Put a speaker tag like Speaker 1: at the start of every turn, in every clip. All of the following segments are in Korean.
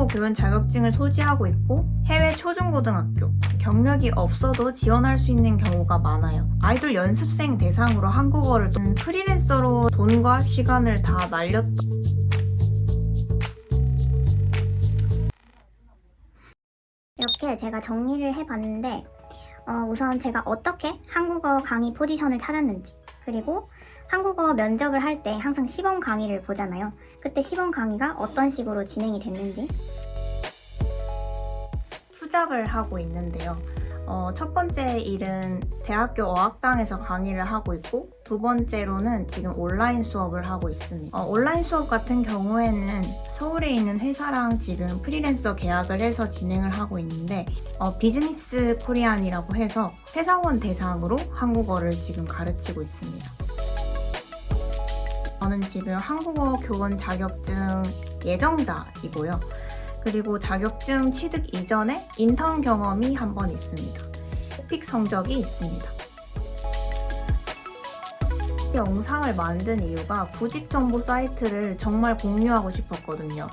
Speaker 1: 교원 자격증을 소지하고 있고 해외 초중고등학교, 경력이 없어도 지원할 수 있는 경우가 많아요. 아이돌 연습생 대상으로 한국어를 프리랜서로 돈과 시간을 다 날렸다.
Speaker 2: 이렇게 제가 정리를 해봤는데 우선 제가 어떻게 한국어 강의 포지션을 찾았는지, 그리고 한국어 면접을 할 때 항상 시범 강의를 보잖아요. 그때 시범 강의가 어떤 식으로 진행이 됐는지.
Speaker 1: 투잡을 하고 있는데요. 첫 번째 일은 대학교 어학당에서 강의를 하고 있고, 두 번째로는 지금 온라인 수업을 하고 있습니다. 온라인 수업 같은 경우에는 서울에 있는 회사랑 지금 프리랜서 계약을 해서 진행을 하고 있는데, 비즈니스 코리안이라고 해서 회사원 대상으로 한국어를 지금 가르치고 있습니다. 저는 지금 한국어 교원 자격증 예정자이고요. 그리고 자격증 취득 이전에 인턴 경험이 한 번 있습니다. 토픽 성적이 있습니다. 영상을 만든 이유가 구직 정보 사이트를 정말 공유하고 싶었거든요.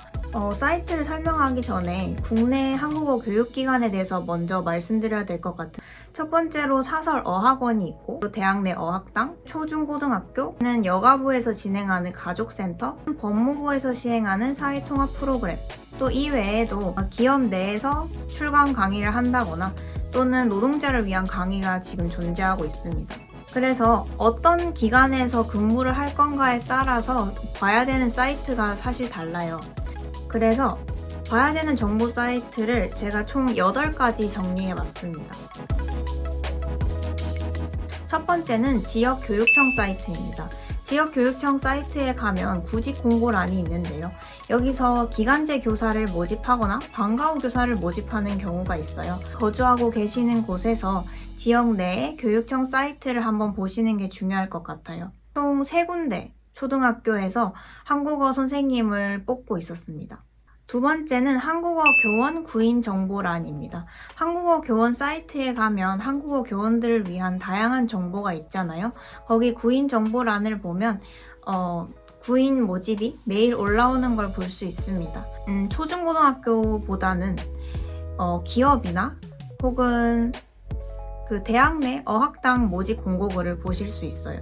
Speaker 1: 사이트를 설명하기 전에 국내 한국어 교육기관에 대해서 먼저 말씀드려야 될 것 같아요. 첫 번째로 사설 어학원이 있고, 또 대학 내 어학당, 초중고등학교는 여가부에서 진행하는 가족센터, 법무부에서 시행하는 사회통합 프로그램, 또 이 외에도 기업 내에서 출강 강의를 한다거나 또는 노동자를 위한 강의가 지금 존재하고 있습니다. 그래서 어떤 기관에서 근무를 할 건가에 따라서 봐야 되는 사이트가 사실 달라요. 그래서 봐야 되는 정보 사이트를 제가 총 8가지 정리해봤습니다. 첫 번째는 지역교육청 사이트입니다. 지역교육청 사이트에 가면 구직 공고란이 있는데요. 여기서 기간제 교사를 모집하거나 방과후 교사를 모집하는 경우가 있어요. 거주하고 계시는 곳에서 지역 내의 교육청 사이트를 한번 보시는 게 중요할 것 같아요. 총 3군데 초등학교에서 한국어 선생님을 뽑고 있었습니다. 두 번째는 한국어 교원 구인 정보란입니다. 한국어 교원 사이트에 가면 한국어 교원들을 위한 다양한 정보가 있잖아요. 거기 구인 정보란을 보면 구인 모집이 매일 올라오는 걸 볼 수 있습니다. 초중고등학교보다는 기업이나 혹은 그 대학 내 어학당 모집 공고글을 보실 수 있어요.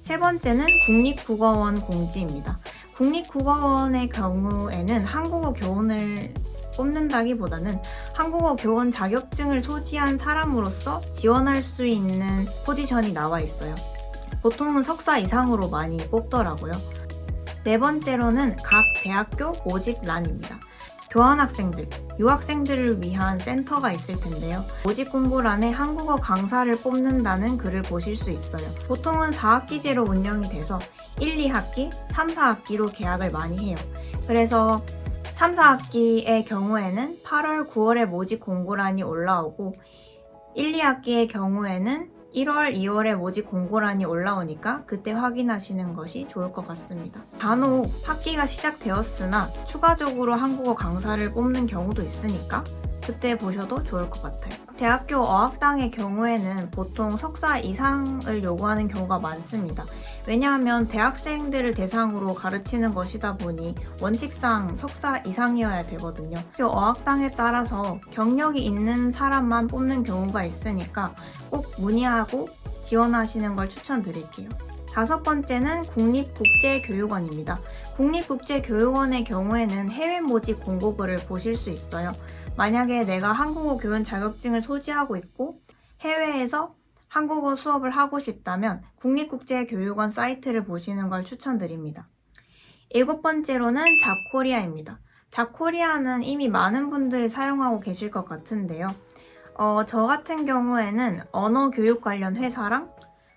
Speaker 1: 세 번째는 국립국어원 공지입니다. 국립국어원의 경우에는 한국어 교원을 뽑는다기보다는 한국어 교원 자격증을 소지한 사람으로서 지원할 수 있는 포지션이 나와 있어요. 보통은 석사 이상으로 많이 뽑더라고요. 네 번째로는 각 대학교 모집란입니다. 교환학생들, 유학생들을 위한 센터가 있을 텐데요. 모집 공고란에 한국어 강사를 뽑는다는 글을 보실 수 있어요. 보통은 4학기제로 운영이 돼서 1, 2학기, 3, 4학기로 계약을 많이 해요. 그래서 3, 4학기의 경우에는 8월, 9월에 모집 공고란이 올라오고 1, 2학기의 경우에는 1월, 2월에 모집 공고란이 올라오니까 그때 확인하시는 것이 좋을 것 같습니다. 간혹 학기가 시작되었으나 추가적으로 한국어 강사를 뽑는 경우도 있으니까 그때 보셔도 좋을 것 같아요. 대학교 어학당의 경우에는 보통 석사 이상을 요구하는 경우가 많습니다. 왜냐하면 대학생들을 대상으로 가르치는 것이다 보니 원칙상 석사 이상이어야 되거든요. 어학당에 따라서 경력이 있는 사람만 뽑는 경우가 있으니까 꼭 문의하고 지원하시는 걸 추천드릴게요. 다섯 번째는 국립국제교육원입니다. 국립국제교육원의 경우에는 해외 모집 공고글을 보실 수 있어요. 만약에 내가 한국어 교원 자격증을 소지하고 있고 해외에서 한국어 수업을 하고 싶다면 국립국제교육원 사이트를 보시는 걸 추천드립니다. 일곱 번째로는 잡코리아입니다. 잡코리아는 이미 많은 분들이 사용하고 계실 것 같은데요. 저 같은 경우에는 언어 교육 관련 회사랑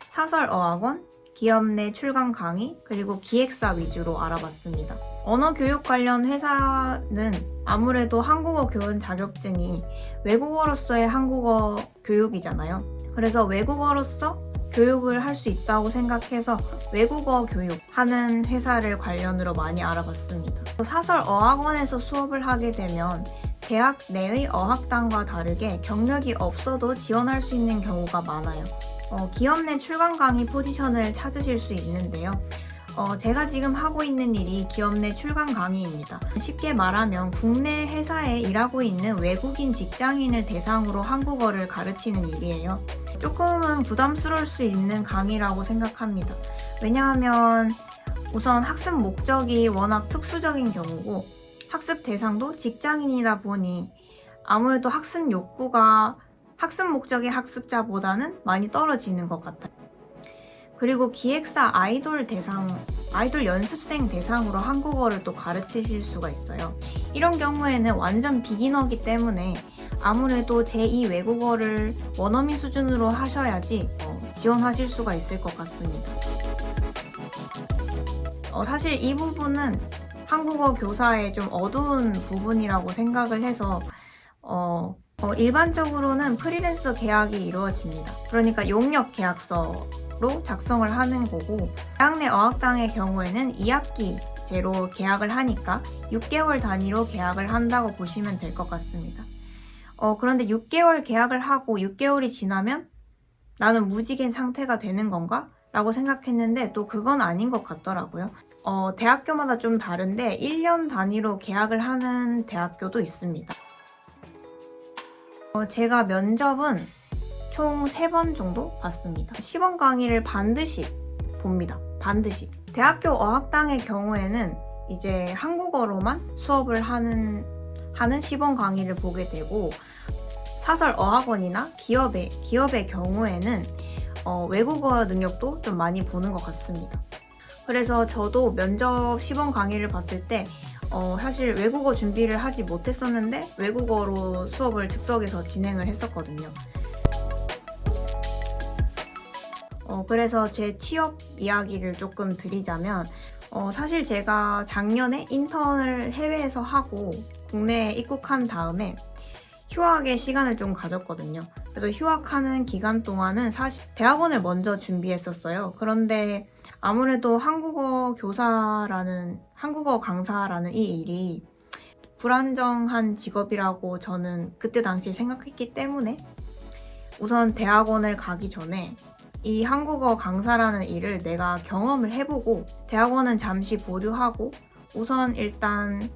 Speaker 1: 사설 어학원, 기업 내 출강 강의, 그리고 기획사 위주로 알아봤습니다. 언어 교육 관련 회사는 아무래도 한국어 교원 자격증이 외국어로서의 한국어 교육이잖아요. 그래서 외국어로서 교육을 할 수 있다고 생각해서 외국어 교육하는 회사를 관련으로 많이 알아봤습니다. 사설 어학원에서 수업을 하게 되면 대학 내의 어학당과 다르게 경력이 없어도 지원할 수 있는 경우가 많아요. 기업 내 출강 강의 포지션을 찾으실 수 있는데요. 제가 지금 하고 있는 일이 기업 내 출강 강의입니다. 쉽게 말하면 국내 회사에 일하고 있는 외국인 직장인을 대상으로 한국어를 가르치는 일이에요. 조금은 부담스러울 수 있는 강의라고 생각합니다. 왜냐하면 우선 학습 목적이 워낙 특수적인 경우고 학습 대상도 직장인이다 보니 아무래도 학습 욕구가 학습 목적의 학습자보다는 많이 떨어지는 것 같아요. 그리고 기획사 아이돌 연습생 대상으로 한국어를 또 가르치실 수가 있어요. 이런 경우에는 완전 비기너기 때문에 아무래도 제2 외국어를 원어민 수준으로 하셔야지 지원하실 수가 있을 것 같습니다. 사실 이 부분은 한국어 교사의 좀 어두운 부분이라고 생각을 해서 일반적으로는 프리랜서 계약이 이루어집니다. 그러니까 용역 계약서로 작성을 하는 거고 대학 내 어학당의 경우에는 2학기제로 계약을 하니까 6개월 단위로 계약을 한다고 보시면 될 것 같습니다. 그런데 6개월 계약을 하고 6개월이 지나면 나는 무직인 상태가 되는 건가? 라고 생각했는데 또 그건 아닌 것 같더라고요. 대학교마다 좀 다른데 1년 단위로 계약을 하는 대학교도 있습니다. 제가 면접은 총 3번 정도 봤습니다. 시범 강의를 반드시 봅니다. 반드시. 대학교 어학당의 경우에는 이제 한국어로만 수업을 하는 시범 강의를 보게 되고 사설 어학원이나 기업의 경우에는 외국어 능력도 좀 많이 보는 것 같습니다. 그래서 저도 면접 시범 강의를 봤을 때 사실 외국어 준비를 하지 못했었는데 외국어로 수업을 즉석에서 진행을 했었거든요. 그래서 제 취업 이야기를 조금 드리자면 사실 제가 작년에 인턴을 해외에서 하고 국내에 입국한 다음에 휴학의 시간을 좀 가졌거든요. 그래서 휴학하는 기간 동안은 사실 대학원을 먼저 준비했었어요. 그런데 아무래도 한국어 강사라는 이 일이 불안정한 직업이라고 저는 그때 당시 생각했기 때문에 우선 대학원을 가기 전에 이 한국어 강사라는 일을 내가 경험을 해보고 대학원은 잠시 보류하고 우선 일단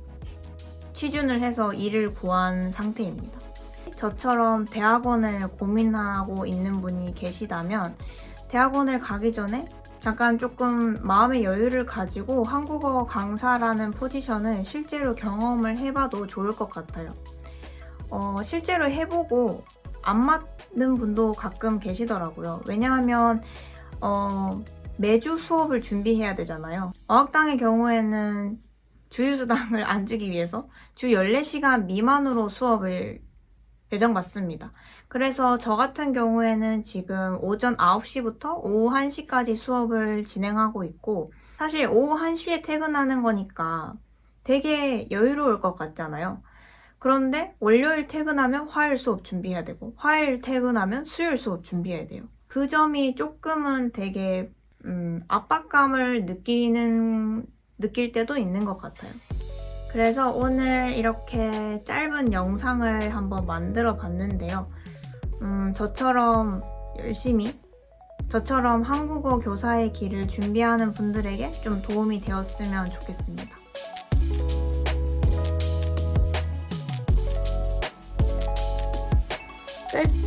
Speaker 1: 취준을 해서 일을 구한 상태입니다. 저처럼 대학원을 고민하고 있는 분이 계시다면 대학원을 가기 전에 잠깐 조금 마음의 여유를 가지고 한국어 강사라는 포지션을 실제로 경험을 해봐도 좋을 것 같아요. 실제로 해보고 안 맞는 분도 가끔 계시더라고요. 왜냐하면 매주 수업을 준비해야 되잖아요. 어학당의 경우에는 주휴수당을 안 주기 위해서 주 14시간 미만으로 수업을 배정받습니다. 그래서 저 같은 경우에는 지금 오전 9시부터 오후 1시까지 수업을 진행하고 있고 사실 오후 1시에 퇴근하는 거니까 되게 여유로울 것 같잖아요. 그런데 월요일 퇴근하면 화요일 수업 준비해야 되고 화요일 퇴근하면 수요일 수업 준비해야 돼요. 그 점이 조금은 되게 압박감을 느낄 때도 있는 것 같아요. 그래서 오늘 이렇게 짧은 영상을 한번 만들어 봤는데요. 저처럼 한국어 교사의 길을 준비하는 분들에게 좀 도움이 되었으면 좋겠습니다. 끝!